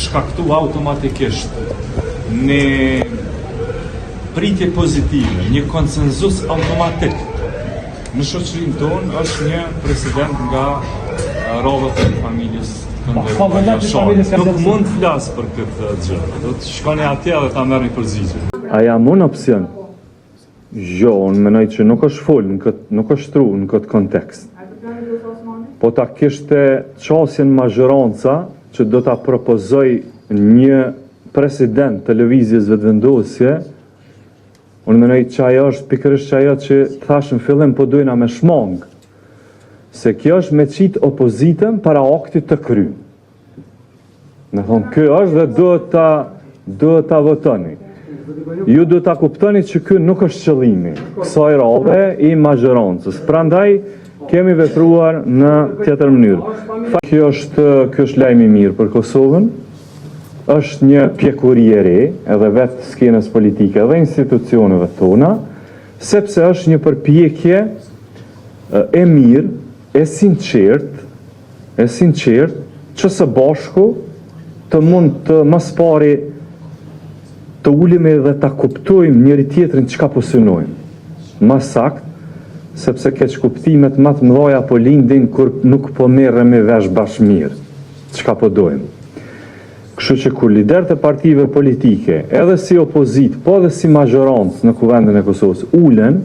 shkaktu automatikisht një pritje pozitive, një konsenzus automatik në shoqërinë tonë është një president nga rrodhët e familjes Nuk mund të flasë për këtë gjë. Do të shkoni atje dhe ta merrni përgjigje. A jam unë opsion? Jo, unë menoj që nuk është full, nuk është tru në këtë kontekst. Po ta kishte qasjen mazhoranca që do ta propozoj një president televizjes vetëvendosje, unë menoj që ajo është pikërisht ajo që thash në fillim po dojna me shmang, se kjo është me qitë opozitën para aktit të kry. Në thonë, kjo është dhe duhet ta votoni. Ju duhet ta kuptoni që kjo nuk është qëllimi kësaj radhe i mazhorancës. Prandaj kemi vepruar në tjetër mënyrë. Kjo është lajmi mirë për Kosovën, është një pjekuri e re, edhe vetë skenës politike dhe institucioneve tona, sepse është një përpjekje e mirë, e sinqert, që së bashku të mund të mas pari të ulimi dhe të kuptojmë njëri tjetrin çka po synojmë. Mas sakt, sepse keq kuptimet më të mëdha po lindin kur nuk po merremi vesh bashkë mirë, çka po dojmë. Kështu që kur liderët e partive politike, edhe si opozit, po edhe si mazhorancë në Kuvendin e Kosovës, ulen,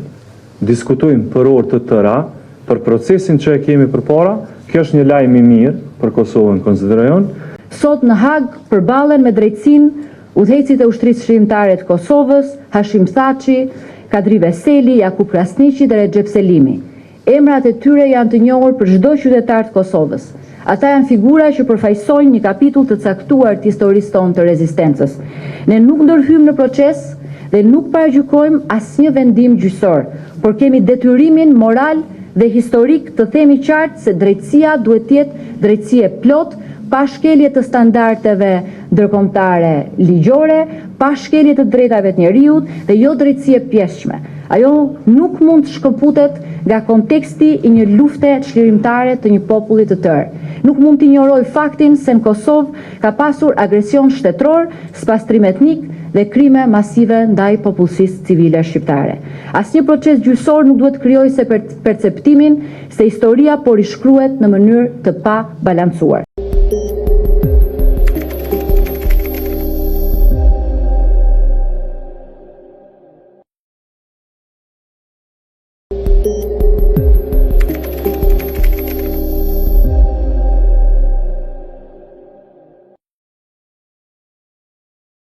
diskutojmë për orë të tëra, për procesin që e kemi përpara, kjo është një lajm i mirë për Kosovën, konsiderajon. Sot në Hag përballen me drejtësinë udhëheqësit e ushtrisë shërimtare të Kosovës, Hashim Thaçi, Kadri Veseli, Jakub Krasniqi dhe Recep Selimi. Emrat e tyre janë të njohur për çdo qytetar të Kosovës. Ata janë figura që përfaqësojnë një kapitull të caktuar të historisë tonë të rezistencës. Ne nuk ndërhyjmë në proces dhe nuk paragjykojmë asnjë vendim gjyqësor, por kemi detyrimin moral dhe historik të themi qartë se drejtësia duhet të jetë drejtësie plot, pa shkelje të standardeve ndërkombëtare ligjore, pa shkelje të drejtave të njerëzit dhe jo drejtësie pjeshtme. Ajo nuk mund të shkëputet nga konteksti i një lufte çlirimtare të një populli të tërë. Nuk mund të injoroj faktin se në Kosovë ka pasur agresion shtetëror, spastrim etnik dhe krime masive ndaj popullsisë civile shqiptare. Asnjë proces gjyqësor nuk duhet krijojë se perceptimin se historia po rishkruhet në mënyrë të pa balancuar.